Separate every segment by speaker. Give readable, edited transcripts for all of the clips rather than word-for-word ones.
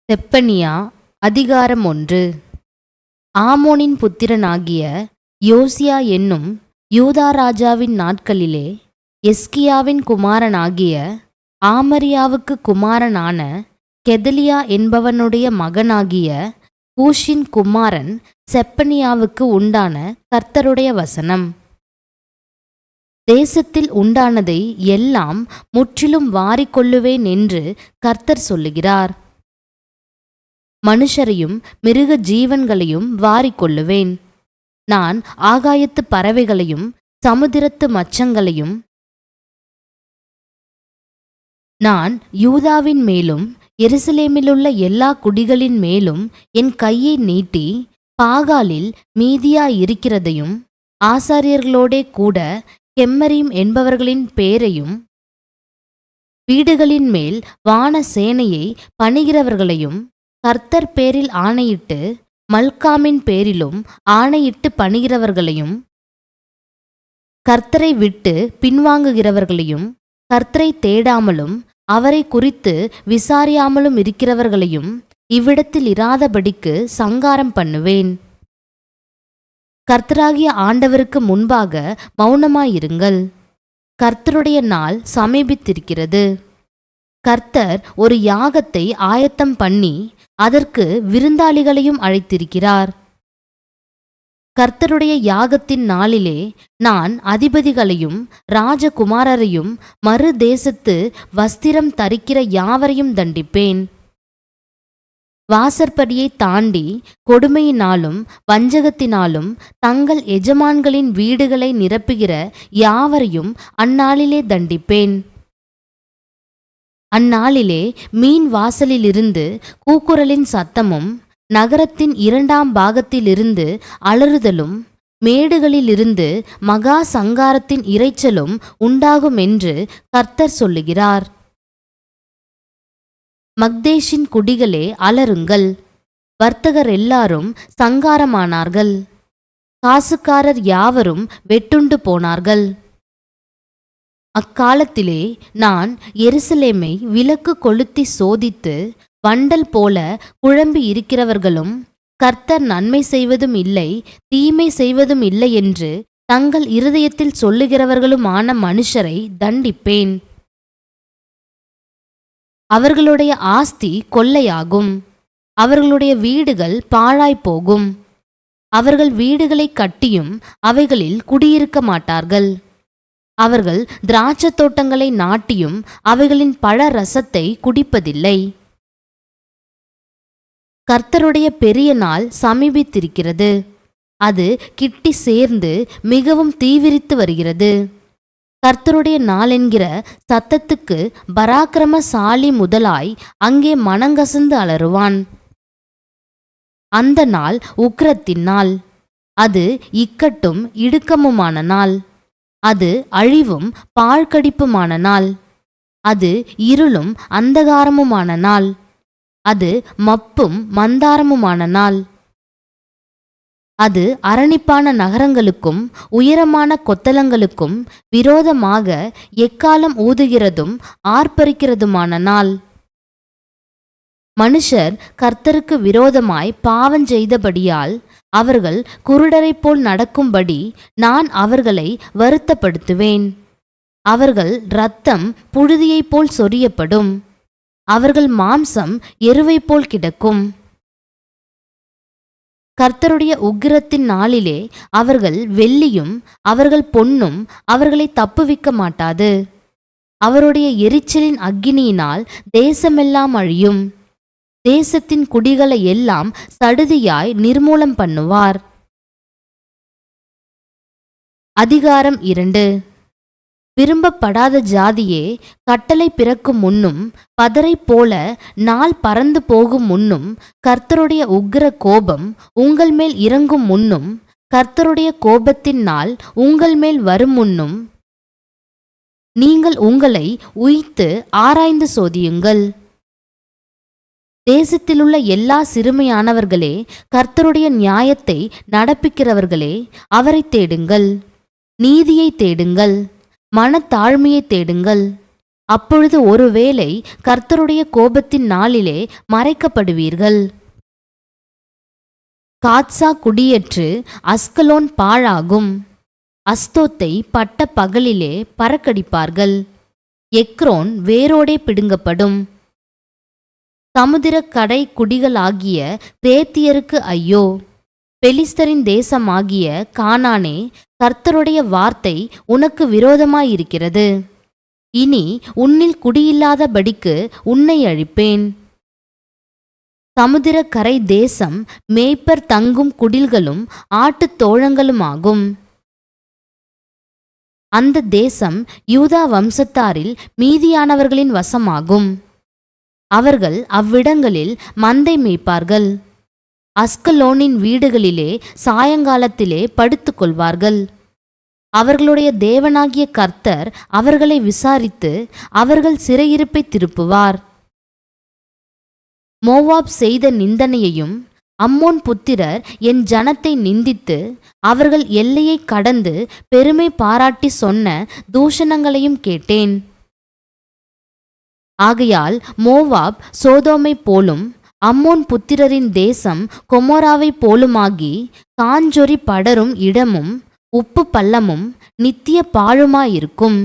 Speaker 1: செப்பனியா அதிகாரம் 1. ஆமோனின் புத்திரனாகிய யோசியா என்னும் யூதா ராஜாவின் நாட்களிலே எஸ்கியாவின் குமாரனாகிய ஆமரியாவுக்கு குமாரனான கெதலியா என்பவனுடைய மகனாகிய கூஷின் குமாரன் செப்பனியாவுக்கு உண்டான கர்த்தருடைய வசனம். தேசத்தில் உண்டானதை எல்லாம் முற்றிலும் வாரிக்கொள்ளுவேன் என்று கர்த்தர் சொல்லுகிறார். மனுஷரையும் மிருக ஜீவன்களையும் வாரிக்கொள்ளுவேன். நான் ஆகாயத்து பறவைகளையும் சமுத்திரத்து மச்சங்களையும் நான் யூதாவின் மேலும் எருசலேமிலுள்ள எல்லா குடிகளின் மேலும் என் கையை நீட்டி பாகாலில் மீதியாயிருக்கிறதையும் ஆசாரியர்களோடே கூட கெம்மரீம் என்பவர்களின் பேரையும் வீடுகளின் மேல் வான சேனையை பணிகிறவர்களையும் கர்த்தர் பேரில் ஆணையிட்டு மல்காமின் பேரிலும் ஆணையிட்டு பணிகிறவர்களையும் கர்த்தரை விட்டு பின்வாங்குகிறவர்களையும் கர்த்தரை தேடாமலும் அவரை குறித்து விசாரியாமலும் இருக்கிறவர்களையும் இவ்விடத்தில் இராதபடிக்கு சங்காரம் பண்ணுவேன். கர்த்தராகிய ஆண்டவருக்கு முன்பாக மௌனமாயிருங்கள். கர்த்தருடைய நாள் சமீபித்திருக்கிறது. கர்த்தர் ஒரு யாகத்தை ஆயத்தம் பண்ணி அதற்கு விருந்தாளிகளையும் அழைத்திருக்கிறார். கர்த்தருடைய யாகத்தின் நாளிலே நான் அதிபதிகளையும் ராஜகுமாரரையும் மறு தேசத்து வஸ்திரம் தரிக்கிற யாவரையும் தண்டிப்பேன். வாசற்படியை தாண்டி கொடுமையினாலும் வஞ்சகத்தினாலும் தங்கள் எஜமான்களின் வீடுகளை நிரப்புகிற யாவரையும் அந்நாளிலே தண்டிப்பேன். அந்நாளிலே மீன் வாசலிலிருந்து கூக்குரலின் சத்தமும் நகரத்தின் 2ஆம் பாகத்திலிருந்து அலறுதலும் மேடுகளிலிருந்து மகா சங்காரத்தின் இரைச்சலும் உண்டாகும் என்று கர்த்தர் சொல்லுகிறார். மக்தேஷின் குடிகளே அலறுங்கள். வர்த்தகர் எல்லாரும் சங்காரமானார்கள். காசுக்காரர் யாவரும் வெட்டுண்டு போனார்கள். அக்காலத்திலே நான் எருசலேமை விளக்கு கொளுத்தி சோதித்து வண்டல் போல குழம்பி இருக்கிறவர்களும் கர்த்தர் நன்மை செய்வதும் இல்லை தீமை செய்வதும் இல்லை என்று தங்கள் இருதயத்தில் சொல்லுகிறவர்களுமான மனுஷரை தண்டிப்பேன். அவர்களுடைய ஆஸ்தி கொள்ளையாகும். அவர்களுடைய வீடுகள் பாழாய்ப்போகும். அவர்கள் வீடுகளை கட்டியும் அவைகளில் குடியிருக்க மாட்டார்கள். அவர்கள் திராட்சத் தோட்டங்களை நாட்டியும் அவைகளின் பழ ரசத்தை குடிப்பதில்லை. கர்த்தருடைய பெரிய நாள் சமீபித்திருக்கிறது. அது கிட்டி சேர்ந்து மிகவும் தீவிரித்து வருகிறது. கர்த்தருடைய நாள் என்கிற சத்தத்துக்கு பராக்கிரமசாலி முதலாய் அங்கே மனங்கசந்து அலறுவான். அந்த நாள் உக்கிரத்தின் நாள். அது இக்கட்டும் இடுக்கமுமான நாள். அது அழிவும் பாழ்கடிப்புமான நாள். அது இருளும் அந்தகாரமுமான நாள். அது மப்பும் மந்தாரமுமான நாள். அது அரணிப்பான நகரங்களுக்கும் உயரமான கொத்தளங்களுக்கும் விரோதமாக எக்காலம் ஊதுகிறதும் ஆர்ப்பரிக்கிறதுமான நாள். மனுஷர் கர்த்தருக்கு விரோதமாய் பாவஞ்செய்தபடியால் அவர்கள் குருடரைப் போல் நடக்கும்படி நான் அவர்களை வருத்தப்படுத்துவேன். அவர்கள் இரத்தம் புழுதியைப் போல் சொரியப்படும். அவர்கள் மாம்சம் எருவைப் போல் கிடக்கும். கர்த்தருடைய உக்கிரத்தின் நாளிலே அவர்கள் வெள்ளியும் அவர்கள் பொன்னும் அவர்களை தப்புவிக்க மாட்டாது. அவருடைய எரிச்சலின் அக்கினியினால் தேசமெல்லாம் அழியும். தேசத்தின் குடிகளை எல்லாம் சடுதியாய் நிர்மூலம் பண்ணுவார். அதிகாரம் 2. விரும்பப்படாத ஜாதியே, கட்டளை பிறக்கும் முன்னும் பதரை போல நாள் பறந்து போகும் முன்னும் கர்த்தருடைய உக்கிர கோபம் உங்கள் மேல் இறங்கும் முன்னும் கர்த்தருடைய கோபத்தின் நாள் உங்கள் மேல் வரும் முன்னும் நீங்கள் உங்களை உய்த்து ஆராய்ந்து சோதியுங்கள். தேசத்திலுள்ள எல்லா சிறுமையானவர்களே, கர்த்தருடைய நியாயத்தை நடப்பிக்கிறவர்களே, அவரை தேடுங்கள். நீதியை தேடுங்கள். மனத்தாழ்மையை தேடுங்கள். அப்பொழுது ஒருவேளை கர்த்தருடைய கோபத்தின் நாளிலே மறைக்கப்படுவீர்கள். காத்சா குடியேற்று அஸ்கலோன் பாழாகும். அஸ்தோத்தை பட்ட பகலிலே பறக்கடிப்பார்கள். எக்ரோன் வேரோடே பிடுங்கப்படும். சமுதிர கடை குடிகளாகிய கிரேத்தியருக்கு ஐயோ! பெலிஸ்தரின் தேசமாகிய கானானே, கர்த்தருடைய வார்த்தை உனக்கு விரோதமாயிருக்கிறது. இனி உன்னில் குடியில்லாதபடிக்கு உன்னை அழிப்பேன். சமுதிர கரை தேசம் மேய்ப்பர் தங்கும் குடில்களும் ஆட்டுத் தோழங்களுமாகும். அந்த தேசம் யூதா வம்சத்தாரில் மீதியானவர்களின் வசமாகும். அவர்கள் அவ்விடங்களில் மந்தை மேய்ப்பார்கள். அஸ்கலோனின் வீடுகளிலே சாயங்காலத்திலே படுத்துக் கொள்வார்கள். அவர்களுடைய தேவனாகிய கர்த்தர் அவர்களை விசாரித்து அவர்கள் சிறையிருப்பை திருப்புவார். மோவாப் செய்த நிந்தனையையும் அம்மோன் புத்திரர் என் ஜனத்தை நிந்தித்து அவர்கள் எல்லையை கடந்து பெருமை பாராட்டி சொன்ன தூஷணங்களையும் கேட்டேன். ஆகையால் மோவாப் சோதோமை போலும் அம்மோன் புத்திரரின் தேசம் கொமோராவை போலுமாகி காஞ்சொறி படரும் இடமும் உப்பு பள்ளமும் நித்திய பாழுமாயிருக்கும்.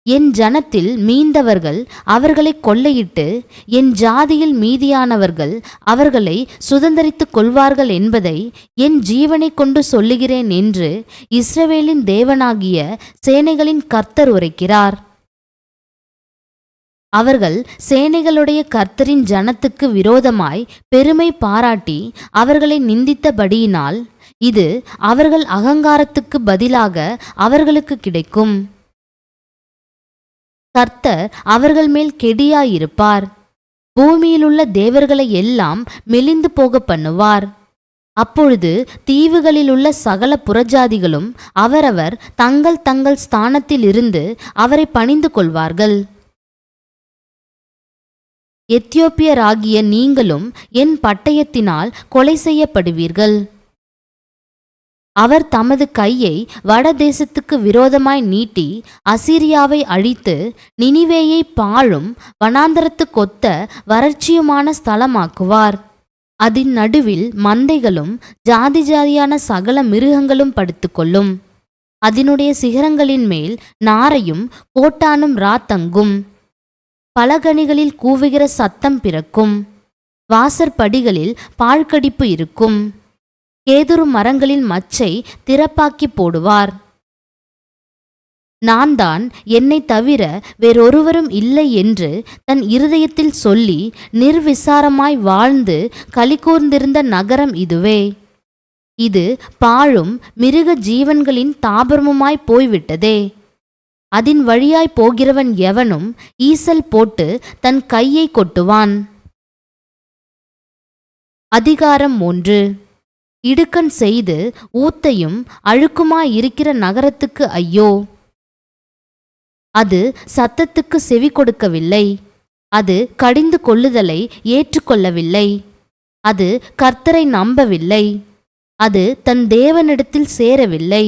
Speaker 1: என் ஜனத்தில் மீந்தவர்கள் அவர்களை கொள்ளையிட்டு என் ஜாதியில் மீதியானவர்கள் அவர்களை சுதந்தரித்துக் கொள்வார்கள் என்பதை என் ஜீவனை கொண்டு சொல்லுகிறேன் என்று இஸ்ரவேலின் தேவனாகிய சேனைகளின் கர்த்தர் உரைக்கிறார். அவர்கள் சேனைகளுடைய கர்த்தரின் ஜனத்துக்கு விரோதமாய் பெருமை பாராட்டி அவர்களை நிந்தித்தபடியினால் இது அவர்கள் அகங்காரத்துக்கு பதிலாக அவர்களுக்கு கிடைக்கும். கர்த்தர் அவர்கள் மேல் கெடியாயிருப்பார். பூமியிலுள்ள தேவர்களை எல்லாம் மெலிந்து போக பண்ணுவார். அப்பொழுது தீவுகளிலுள்ள சகல புறஜாதிகளும் அவரவர் தங்கள் தங்கள் ஸ்தானத்திலிருந்து அவரை பணிந்து கொள்வார்கள். எத்தியோப்பியராகிய நீங்களும் என் பட்டயத்தினால் கொலை செய்யப்படுவீர்கள். அவர் தமது கையை வடதேசத்துக்கு விரோதமாய் நீட்டி அசீரியாவை அழித்து நினிவேயை பாழும் வனாந்தரத்துக்கொத்த வறட்சியுமான ஸ்தலமாக்குவார். அதன் நடுவில் மந்தைகளும் ஜாதி ஜாதியான சகல மிருகங்களும் படுத்துக்கொள்ளும். அதனுடைய சிகரங்களின் மேல் நாரையும் கோட்டானும் ராத்தங்கும். பலகணிகளில் கூவுகிற சத்தம் பிறக்கும். வாசற்படிகளில் பாழ்கடிப்பு இருக்கும். கேதுரு மரங்களின் மச்சை திறப்பாக்கி போடுவார். நான் தான் என்னை தவிர வேறொருவரும் இல்லை என்று தன் இருதயத்தில் சொல்லி நிர்விசாரமாய் வாழ்ந்து களிகூர்ந்திருந்த நகரம் இதுவே. இது பாழும் மிருக ஜீவன்களின் தாபரமுமாய் போய்விட்டதே. அதன் வழியாய் போகிறவன் எவனும் ஈசல் போட்டு தன் கையை கொட்டுவான். அதிகாரம் 1. இடுக்கண் செய்து ஊத்தையும் அழுக்குமாயிருக்கிற நகரத்துக்கு ஐயோ! அது சத்தத்துக்கு செவி கொடுக்கவில்லை. அது கடிந்து கொள்ளுதலை ஏற்றுக்கொள்ளவில்லை. அது கர்த்தரை நம்பவில்லை. அது தன் தேவனிடத்தில் சேரவில்லை.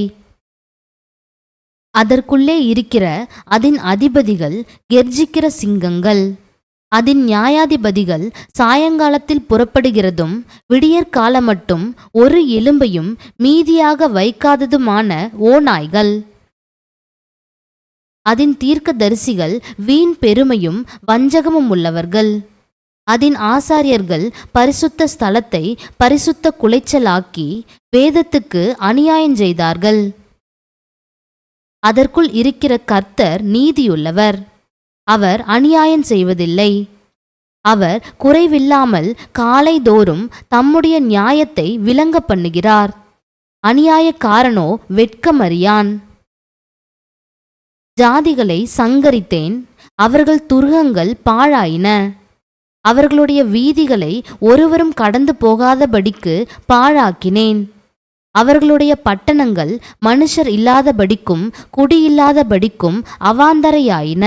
Speaker 1: அதற்குள்ளே இருக்கிற அதன் அதிபதிகள் கெர்ஜிக்கிற சிங்கங்கள். அதன் நியாயாதிபதிகள் சாயங்காலத்தில் புறப்படுகிறதும் விடியற்காலமட்டும் ஒரு எலும்பையும் மீதியாக வைக்காததுமான ஓநாய்கள். அதன் தீர்க்கதரிசிகள் வீண் பெருமையும் வஞ்சகமும் உள்ளவர்கள். அதன் ஆசாரியர்கள் பரிசுத்த ஸ்தலத்தை பரிசுத்த குலைச்சலாக்கி வேதத்துக்கு அநியாயஞ்செய்தார்கள். அதற்குள் இருக்கிற கர்த்தர் நீதியுள்ளவர். அவர் அநியாயம் செய்வதில்லை. அவர் குறைவில்லாமல் காலைதோறும் தம்முடைய நியாயத்தை விளங்க பண்ணுகிறார். அநியாயக்காரனோ வெட்கமறியான். ஜாதிகளை சங்கரித்தேன். அவர்கள் துருகங்கள் பாழாயின. அவர்களுடைய வீதிகளை ஒருவரும் கடந்து போகாதபடிக்கு பாழாக்கினேன். அவர்களுடைய பட்டணங்கள் மனுஷர் இல்லாதபடிக்கும் குடியில்லாதபடிக்கும் அவாந்தரையாயின.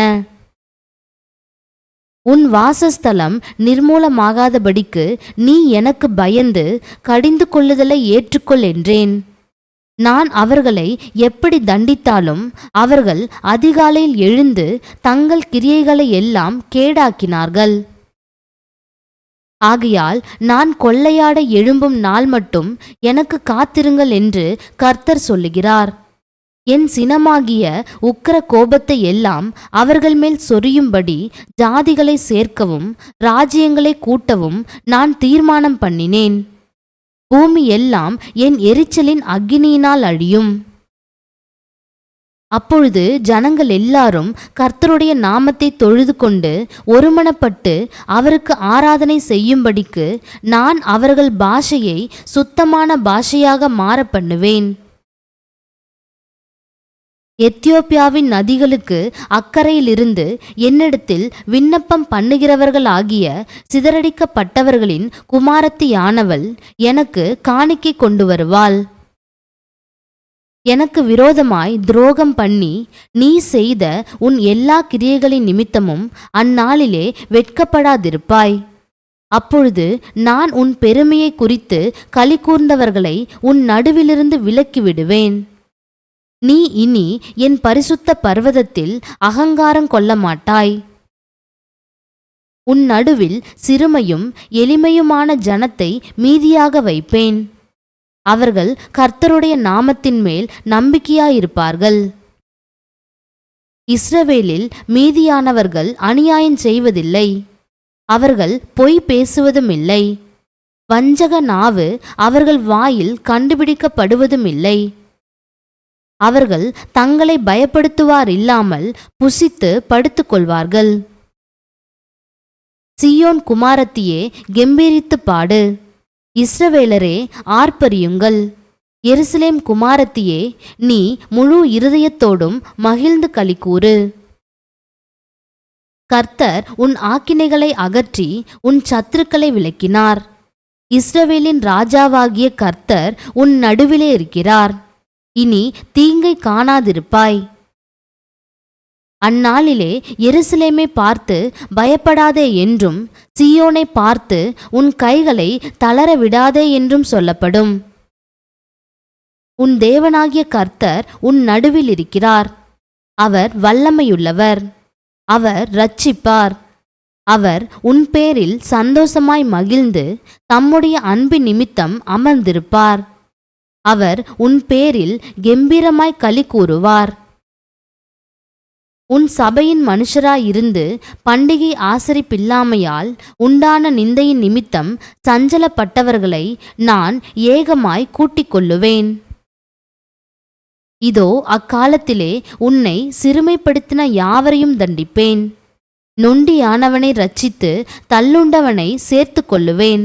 Speaker 1: உன் வாசஸ்தலம் நிர்மூலமாகாதபடிக்கு நீ எனக்கு பயந்து கடிந்து கொள்ளுதலை ஏற்றுக்கொள் என்றேன். நான் அவர்களை எப்படி தண்டித்தாலும் அவர்கள் அதிகாலையில் எழுந்து தங்கள் கிரியைகளை எல்லாம் கேடாக்கினார்கள். ஆகையால் நான் கொள்ளையாட எழும்பும் நாள் மட்டும் எனக்கு காத்திருங்கள் என்று கர்த்தர் சொல்லுகிறார். என் சினமாகிய உக்கிர கோபத்தை எல்லாம் அவர்கள் மேல் சொரியும்படி ஜாதிகளை சேர்க்கவும் ராஜ்யங்களை கூட்டவும் நான் தீர்மானம் பண்ணினேன். பூமி எல்லாம் என் எரிச்சலின் அக்கினியினால் அழியும். அப்பொழுது ஜனங்கள் எல்லாரும் கர்த்தருடைய நாமத்தை தொழுது கொண்டு ஒருமனப்பட்டு அவருக்கு ஆராதனை செய்யும்படிக்கு நான் அவர்கள் பாஷையை சுத்தமான பாஷையாக மாற பண்ணுவேன். எத்தியோப்பியாவின் நதிகளுக்கு அக்கறையிலிருந்து என்னிடத்தில் விண்ணப்பம் பண்ணுகிறவர்களாகிய சிதறடிக்கப்பட்டவர்களின் குமாரத்தியானவள் எனக்கு காணிக்கை கொண்டு வருவாள். எனக்கு விரோதமாய் துரோகம் பண்ணி நீ செய்த உன் எல்லா கிரியைகளின் நிமித்தமும் அந்நாளிலே வெட்கப்படாதிருப்பாய். அப்பொழுது நான் உன் பெருமையை குறித்து களி கூர்ந்தவர்களை உன் நடுவிலிருந்து விலக்கி விடுவேன். நீ இனி என் பரிசுத்த பர்வதத்தில் அகங்காரம் கொள்ள மாட்டாய். உன் நடுவில் சிறுமையும் எளிமையுமான ஜனத்தை மீதியாக வைப்பேன். அவர்கள் கர்த்தருடைய நாமத்தின் மேல் நம்பிக்கையாயிருப்பார்கள். இஸ்ரவேலில் மீதியானவர்கள் அநியாயம் செய்வதில்லை, அவர்கள் பொய் பேசுவதுமில்லை. வஞ்சக நாவு அவர்கள் வாயில் கண்டுபிடிக்கப்படுவதுமில்லை. அவர்கள் தங்களை பயப்படுத்துவார் இல்லாமல் புசித்து படுத்துக்கொள்வார்கள். சீயோன் குமாரத்தியே, கெம்பீரித்து பாடு. இஸ்ரவேலரே, ஆர்ப்பரியுங்கள். எருசலேம் குமாரத்தியே, நீ முழு இருதயத்தோடும் மகிழ்ந்து களிகூறு. கர்த்தர் உன் ஆக்கினைகளை அகற்றி உன் சத்துருக்களை விலக்கினார். இஸ்ரவேலின் ராஜாவாகிய கர்த்தர் உன் நடுவிலே இருக்கிறார். இனி தீங்கை காணாதிருப்பாய். அந்நாளிலே எருசலேமை பார்த்து பயப்படாதே என்றும் சீயோனை பார்த்து உன் கைகளை தளர விடாதே என்றும் சொல்லப்படும். உன் தேவனாகிய கர்த்தர் உன் நடுவில் இருக்கிறார். அவர் வல்லமையுள்ளவர். அவர் இரட்சிப்பார். அவர் உன் பேரில் சந்தோஷமாய் மகிழ்ந்து தம்முடைய அன்பின் நிமித்தம் அமர்ந்திருப்பார். அவர் உன் பேரில் கெம்பீரமாய் களி கூறுவார். உன் சபையின் மனுஷராயிருந்து பண்டிகை ஆசரிப்பில்லாமையால் உண்டான நிந்தையின் நிமித்தம் சஞ்சலப்பட்டவர்களை நான் ஏகமாய் கூட்டிக் கொள்ளுவேன். இதோ அக்காலத்திலே உன்னை சிறுமைப்படுத்தின யாவரையும் தண்டிப்பேன். நொண்டியானவனை இரட்சித்து தள்ளுண்டவனை சேர்த்து கொள்ளுவேன்.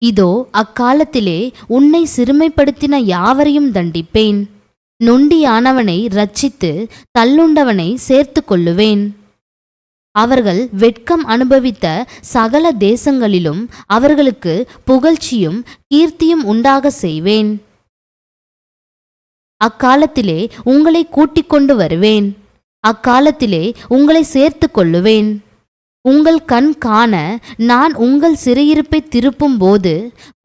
Speaker 1: இதோ அக்காலத்திலே உன்னை சிறுமைப்படுத்தின யாவரையும் தண்டிப்பேன். நொண்டியானவனை இரட்சித்து தள்ளுண்டவனை சேர்த்து கொள்ளுவேன். அவர்கள் வெட்கம் அனுபவித்த சகல தேசங்களிலும் அவர்களுக்கு புகழ்ச்சியும் கீர்த்தியும் உண்டாக செய்வேன். அக்காலத்திலே உங்களை கூட்டிக் கொண்டு வருவேன். அக்காலத்திலே உங்களை சேர்த்து கொள்ளுவேன். உங்கள் கண் காண நான் உங்கள் சிறையிருப்பை திருப்பும் போது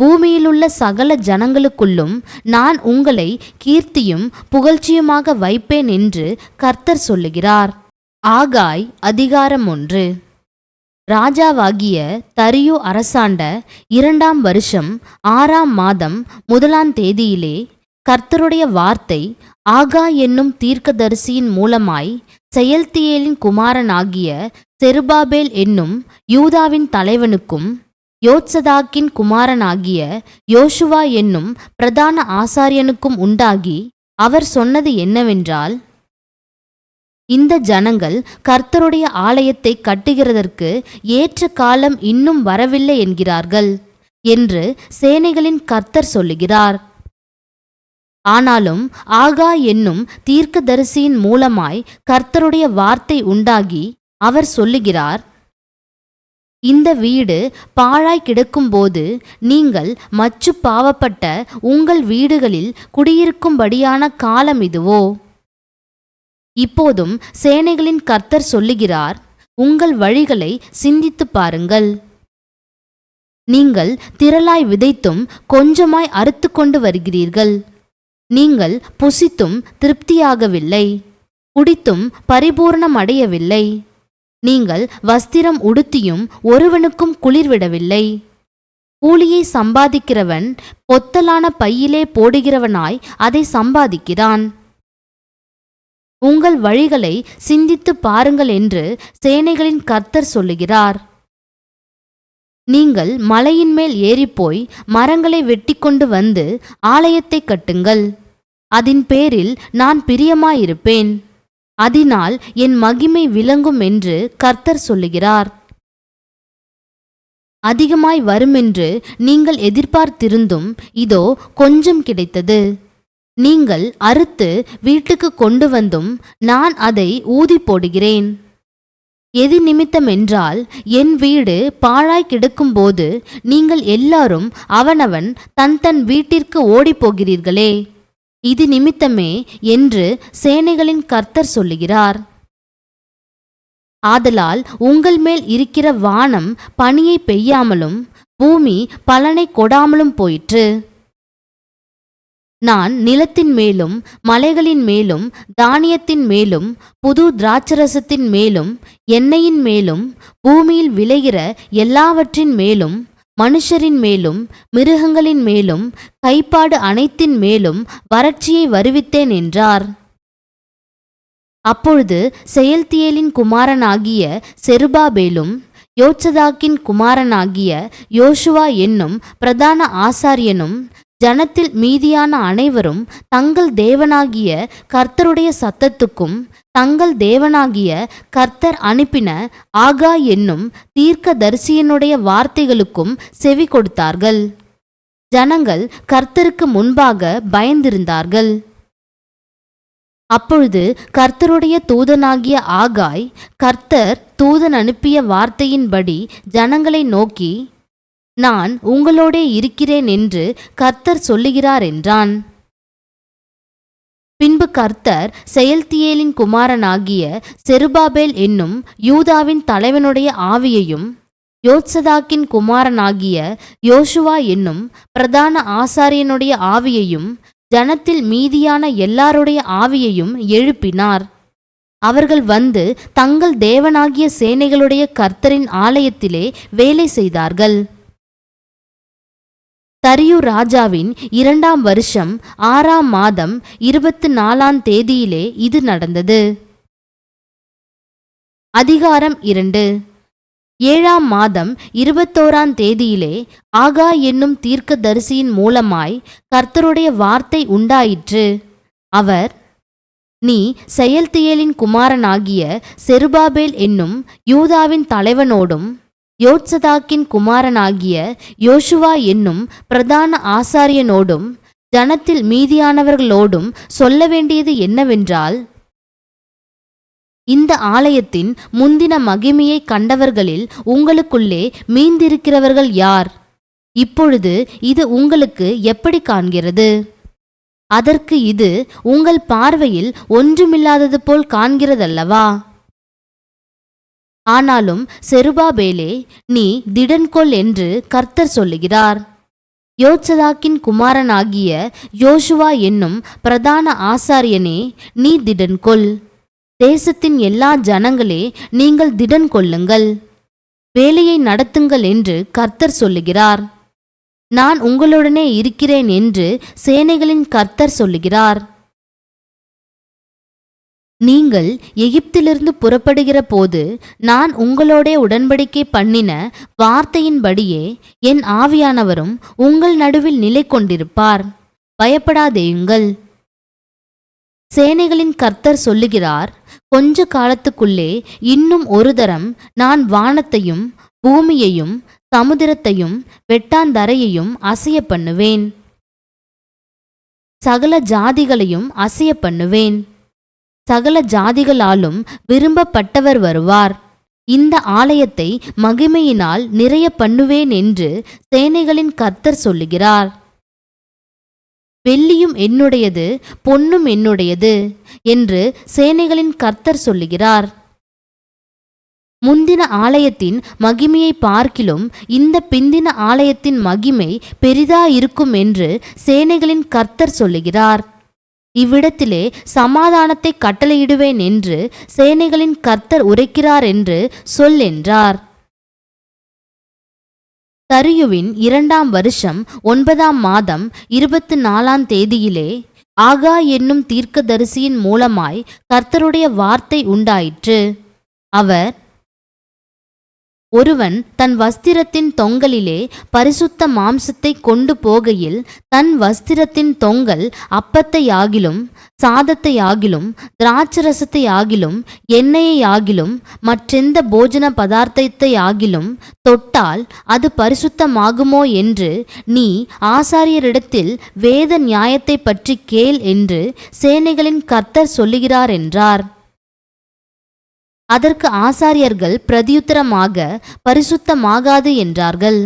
Speaker 1: பூமியிலுள்ள சகல ஜனங்களுக்குள்ளும் நான் உங்களை கீர்த்தியும் புகழ்ச்சியுமாக வைப்பேன் என்று கர்த்தர் சொல்லுகிறார். ஆகாய் அதிகாரம் 1. ராஜாவாகிய தரியு அரசாண்ட 2ஆம் வருஷம் 6ஆம் மாதம் 1ஆம் தேதியிலே கர்த்தருடைய வார்த்தை ஆகாய் என்னும் தீர்க்கதரிசியின் மூலமாய் செயல்தியேலின் குமாரனாகிய செருபாபேல் என்னும் யூதாவின் தலைவனுக்கும் யோத்சதாக்கின் குமாரனாகிய யோசுவா என்னும் பிரதான ஆசாரியனுக்கும் உண்டாகி அவர் சொன்னது என்னவென்றால், இந்த ஜனங்கள் கர்த்தருடைய ஆலயத்தை கட்டுகிறதற்கு ஏற்ற காலம் இன்னும் வரவில்லை என்கிறார்கள் என்று சேனைகளின் கர்த்தர் சொல்லுகிறார். ஆனாலும் ஆகாய் என்னும் தீர்க்கதரிசியின் மூலமாய் கர்த்தருடைய வார்த்தை உண்டாகி அவர் சொல்லுகிறார், இந்த வீடு பாழாய் கிடக்கும்போது நீங்கள் மச்சு பாவப்பட்ட உங்கள் வீடுகளில் குடியிருக்கும்படியான காலம் இதுவோ? இப்போதும் சேனைகளின் கர்த்தர் சொல்லுகிறார், உங்கள் வழிகளை சிந்தித்து பாருங்கள். நீங்கள் திரளாய் விதைத்தும் கொஞ்சமாய் அறுத்து கொண்டு வருகிறீர்கள். நீங்கள் புசித்தும் திருப்தியாகவில்லை, குடித்தும் பரிபூரணமடையவில்லை. நீங்கள் வஸ்திரம் உடுத்தியும் ஒருவனுக்கும் குளிர்விடவில்லை. கூலியை சம்பாதிக்கிறவன் பொத்தலான பையிலே போடுகிறவனாய் அதை சம்பாதிக்கிறான். உங்கள் வழிகளை சிந்தித்து பாருங்கள் என்று சேனைகளின் கர்த்தர் சொல்லுகிறார். நீங்கள் மலையின் மேல் ஏறிப்போய் மரங்களை வெட்டி கொண்டு வந்து ஆலயத்தை கட்டுங்கள். அதின் பேரில் நான் பிரியமாயிருப்பேன். அதனால் என் மகிமை விளங்கும் என்று கர்த்தர் சொல்லுகிறார். அதிகமாய் வருமென்று நீங்கள் எதிர்பார்த்திருந்தும் இதோ கொஞ்சம் கிடைத்தது. நீங்கள் அறுத்து வீட்டுக்கு கொண்டு வந்தும் நான் அதை ஊதி போடுகிறேன். எது நிமித்தமென்றால் என் வீடு பாழாய் கிடக்கும்போது நீங்கள் எல்லாரும் அவனவன் தன் தன் வீட்டிற்கு ஓடிப்போகிறீர்களே, இது நிமித்தமே என்று சேனைகளின் கர்த்தர் சொல்லுகிறார். ஆதலால் உங்கள் மேல் இருக்கிற வானம் பனியை பெய்யாமலும் பூமி பலனை கொடாமலும் போயிற்று. நான் நிலத்தின் மேலும் மலைகளின் மேலும் தானியத்தின் மேலும் புது திராட்சரசத்தின் மேலும் எண்ணெயின் மேலும் பூமியில் விளைகிற எல்லாவற்றின் மேலும் மனுஷரின் மேலும் மிருகங்களின் மேலும் கைப்பாடு அனைத்தின் மேலும் வறட்சியை வருவித்தேன் என்றார். அப்பொழுது செயல்தியேலின் குமாரனாகிய செருபாபேலும் யோத்சதாக்கின் குமாரனாகிய யோசுவா என்னும் பிரதான ஆசாரியனும் ஜனத்தில் மீதியான அனைவரும் தங்கள் தேவனாகிய கர்த்தருடைய சத்தத்துக்கும் தங்கள் தேவனாகிய கர்த்தர் அனுப்பின ஆகாய் என்னும் தீர்க்கதரிசியினுடைய வார்த்தைகளுக்கும் செவி கொடுத்தார்கள். ஜனங்கள் கர்த்தருக்கு முன்பாக பயந்திருந்தார்கள். அப்பொழுது கர்த்தருடைய தூதனாகிய ஆகாய் கர்த்தர் தூதன் அனுப்பிய வார்த்தையின்படி ஜனங்களை நோக்கி, நான் உங்களோடே இருக்கிறேன் என்று கர்த்தர் சொல்லுகிறார் என்றான். பின்பு கர்த்தர் செயல்தியேலின் குமாரனாகிய செருபாபேல் என்னும் யூதாவின் தலைவனுடைய ஆவியையும் யோத்சதாக்கின் குமாரனாகிய யோசுவா என்னும் பிரதான ஆசாரியனுடைய ஆவியையும் ஜனத்தில் மீதியான எல்லாருடைய ஆவியையும் எழுப்பினார். அவர்கள் வந்து தங்கள் தேவனாகிய சேனைகளுடைய கர்த்தரின் ஆலயத்திலே வேலை செய்தார்கள். தரியு ராஜாவின் 2ஆம் வருஷம் 6ஆம் மாதம் 24ஆம் தேதியிலே இது நடந்தது. அதிகாரம் 2. 7ஆம் மாதம் 21ஆம் தேதியிலே ஆகாய் என்னும் தீர்க்கதரிசியின் மூலமாய் கர்த்தருடைய வார்த்தை உண்டாயிற்று. அவர், நீ செயல்தியேலின் குமாரனாகிய செருபாபேல் என்னும் யூதாவின் தலைவனோடும் யோத்சதாக்கின் குமாரனாகிய யோசுவா என்னும் பிரதான ஆசாரியனோடும் ஜனத்தில் மீதியானவர்களோடும் சொல்ல வேண்டியது என்னவென்றால், இந்த ஆலயத்தின் முந்தின மகிமையை கண்டவர்களில் உங்களுக்குள்ளே மீந்திருக்கிறவர்கள் யார்? இப்பொழுது இது உங்களுக்கு எப்படி காண்கிறது? அதற்கு இது உங்கள் பார்வையில் ஒன்றுமில்லாதது போல் காண்கிறதல்லவா? ஆனாலும் செருபாபேலே, நீ திடன்கொள் என்று கர்த்தர் சொல்லுகிறார். யோத்சதாக்கின் குமாரனாகிய யோசுவா என்னும் பிரதான ஆசாரியனே, நீ திடன்கொள். தேசத்தின் எல்லா ஜனங்களே, நீங்கள் திடன் கொள்ளுங்கள், வேலையை நடத்துங்கள் என்று கர்த்தர் சொல்லுகிறார். நான் உங்களுடனே இருக்கிறேன் என்று சேனைகளின் கர்த்தர் சொல்லுகிறார். நீங்கள் எகிப்திலிருந்து புறப்படுகிற போது நான் உங்களோடே உடன்படிக்கை பண்ணின வார்த்தையின்படியே என் ஆவியானவரும் உங்கள் நடுவில் நிலை கொண்டிருப்பார். பயப்படாதேயுங்கள். சேனைகளின் கர்த்தர் சொல்லுகிறார், கொஞ்ச காலத்துக்குள்ளே இன்னும் ஒரு தரம் நான் வானத்தையும் பூமியையும் சமுதிரத்தையும் வெட்டாந்தரையையும் அசைய பண்ணுவேன். சகல ஜாதிகளையும் அசைய பண்ணுவேன். சகல ஜாதிகளாலும் விரும்பப்பட்டவர் வருவார். இந்த ஆலயத்தை மகிமையினால் நிறைய பண்ணுவேன் என்று சேனைகளின் கர்த்தர் சொல்லுகிறார். வெள்ளியும் என்னுடையது, பொன்னும் என்னுடையது என்று சேனைகளின் கர்த்தர் சொல்லுகிறார். முந்தின ஆலயத்தின் மகிமையை பார்க்கிலும் இந்த பிந்தின ஆலயத்தின் மகிமை பெரிதாயிருக்கும் என்று சேனைகளின் கர்த்தர் சொல்லுகிறார். இவ்விடத்திலே சமாதானத்தை கட்டளையிடுவேன் என்று சேனைகளின் கர்த்தர் உரைக்கிறார் என்று சொல் என்றார். தரியுவின் 2ஆம் வருஷம் 9ஆம் மாதம் 24ஆம் தேதியிலே ஆகாய் என்னும் தீர்க்கதரிசியின் மூலமாய் கர்த்தருடைய வார்த்தை உண்டாயிற்று. அவர், ஒருவன் தன் வஸ்திரத்தின் தொங்கலிலே பரிசுத்த மாம்சத்தை கொண்டு போகையில் தன் வஸ்திரத்தின் தொங்கல் அப்பத்தையாகிலும் சாதத்தையாகிலும் திராட்சரசத்தையாகிலும் எண்ணெயையாகிலும் மற்றெந்த போஜன பதார்த்தத்தையாகிலும் தொட்டால் அது பரிசுத்தமாகுமோ என்று நீ ஆசாரியரிடத்தில் வேத நியாயத்தை பற்றி கேள் என்று சேனைகளின் கர்த்தர் சொல்லுகிறார் என்றார். அதற்கு ஆசாரியர்கள் பிரதியுத்தரமாக, பரிசுத்தமாகாது என்றார்கள்.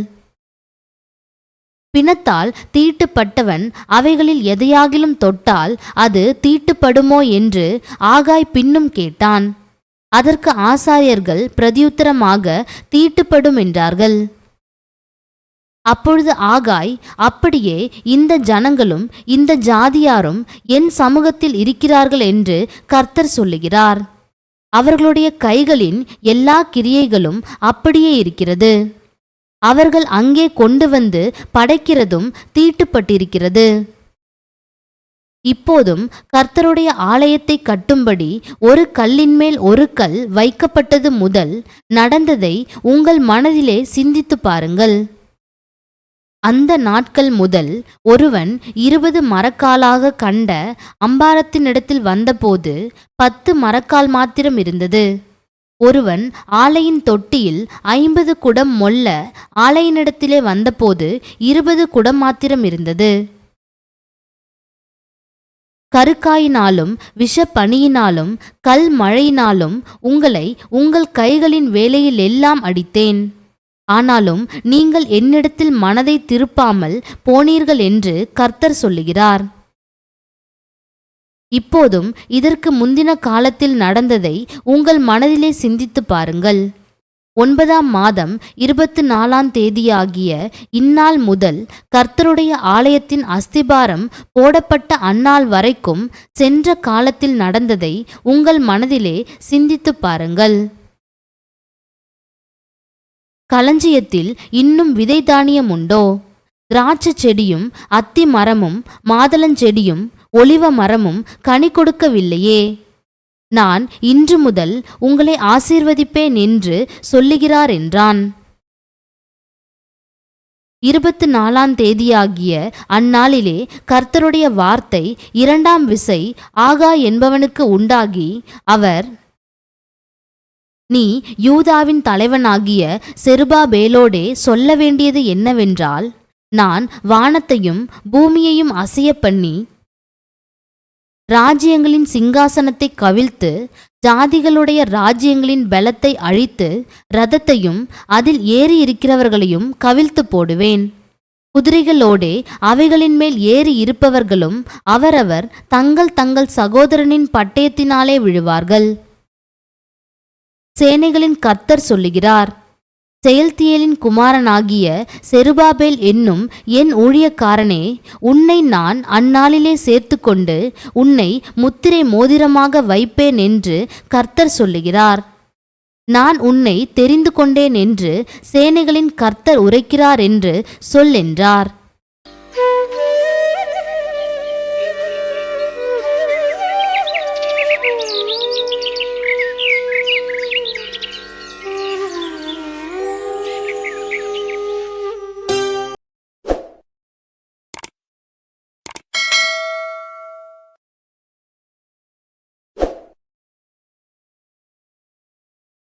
Speaker 1: பிணத்தால் தீட்டுப்பட்டவன் அவைகளில் எதையாகிலும் தொட்டால் அது தீட்டுப்படுமோ என்று ஆகாய் பின்னும் கேட்டான். அதற்கு ஆசாரியர்கள் பிரதியுத்தரமாக, தீட்டுப்படும் என்றார்கள். அப்பொழுது ஆகாய், அப்படியே இந்த ஜனங்களும் இந்த ஜாதியாரும் என் சமூகத்தில் இருக்கிறார்கள் என்று கர்த்தர் சொல்லுகிறார். அவர்களுடைய கைகளின் எல்லா கிரியைகளும் அப்படியே இருக்கிறது. அவர்கள் அங்கே கொண்டு வந்து படைக்கிறதும் தீட்டுப்பட்டிருக்கிறது. இப்போதும் கர்த்தருடைய ஆலயத்தை கட்டும்படி ஒரு கல்லின் மேல் ஒரு கல் வைக்கப்பட்டது முதல் நடந்ததை உங்கள் மனதிலே சிந்தித்து பாருங்கள். அந்த நாட்கள் முதல் ஒருவன் 20 மரக்காலாக கண்ட அம்பாரத்தினிடத்தில் வந்தபோது 10 மரக்கால் மாத்திரம் இருந்தது. ஒருவன் ஆலையின் தொட்டியில் 50 குடம் மொல்ல ஆலையினிடத்திலே வந்தபோது 20 குடம் மாத்திரம் இருந்தது. கருக்காயினாலும் விஷப்பனியினாலும் கல் மழையினாலும் உங்களை உங்கள் கைகளின் வேலையில் எல்லாம் அடித்தேன். ஆனாலும் நீங்கள் என்னிடத்தில் மனதை திருப்பாமல் போனீர்கள் என்று கர்த்தர் சொல்லுகிறார். இப்போதும் இதற்கு முந்தின காலத்தில் நடந்ததை உங்கள் மனதிலே சிந்தித்து பாருங்கள். 9ஆம் மாதம் 24ஆம் தேதியாகிய இந்நாள் முதல் கர்த்தருடைய ஆலயத்தின் அஸ்திபாரம் போடப்பட்ட அந்நாள் வரைக்கும் சென்ற காலத்தில் நடந்ததை உங்கள் மனதிலே சிந்தித்து பாருங்கள். களஞ்சியத்தில் இன்னும் விதை தானியம் உண்டோ? திராட்சை செடியும் அத்தி மரமும் மாதளஞ்செடியும் ஒலிவ மரமும் கனி கொடுக்கவில்லையே? நான் இன்று முதல் உங்களை ஆசீர்வதிப்பேன் என்று சொல்லுகிறார் என்றான். 24ஆம் தேதியாகிய அந்நாளிலே கர்த்தருடைய வார்த்தை 2ஆம் விசை ஆகாய் என்பவனுக்கு உண்டாகி, அவர், நீ யூதாவின் தலைவனாகிய செருபாபேலோடே சொல்ல வேண்டியது என்னவென்றால், நான் வானத்தையும் பூமியையும் அசைய பண்ணி ராஜ்யங்களின் சிங்காசனத்தை கவிழ்த்து ஜாதிகளுடைய ராஜ்யங்களின் பலத்தை அழித்து இரதத்தையும் அதில் ஏறி இருக்கிறவர்களையும் கவிழ்த்து போடுவேன். குதிரைகளோடே அவைகளின் மேல் ஏறி இருப்பவர்களும் அவரவர் தங்கள் தங்கள் சகோதரனின் பட்டயத்தினாலே விழுவார்கள். சேனைகளின் கர்த்தர் சொல்லுகிறார். செயல்தியேலின் குமாரனாகிய செருபாபேல் என்னும் என் ஊழியக்காரனே, உன்னை நான் அந்நாளிலே சேர்த்து கொண்டு உன்னை முத்திரை மோதிரமாக வைப்பேன் என்று கர்த்தர் சொல்லுகிறார். நான் உன்னை தெரிந்து கொண்டேன் என்று சேனைகளின் கர்த்தர் உரைக்கிறார் என்று சொல் என்றார்.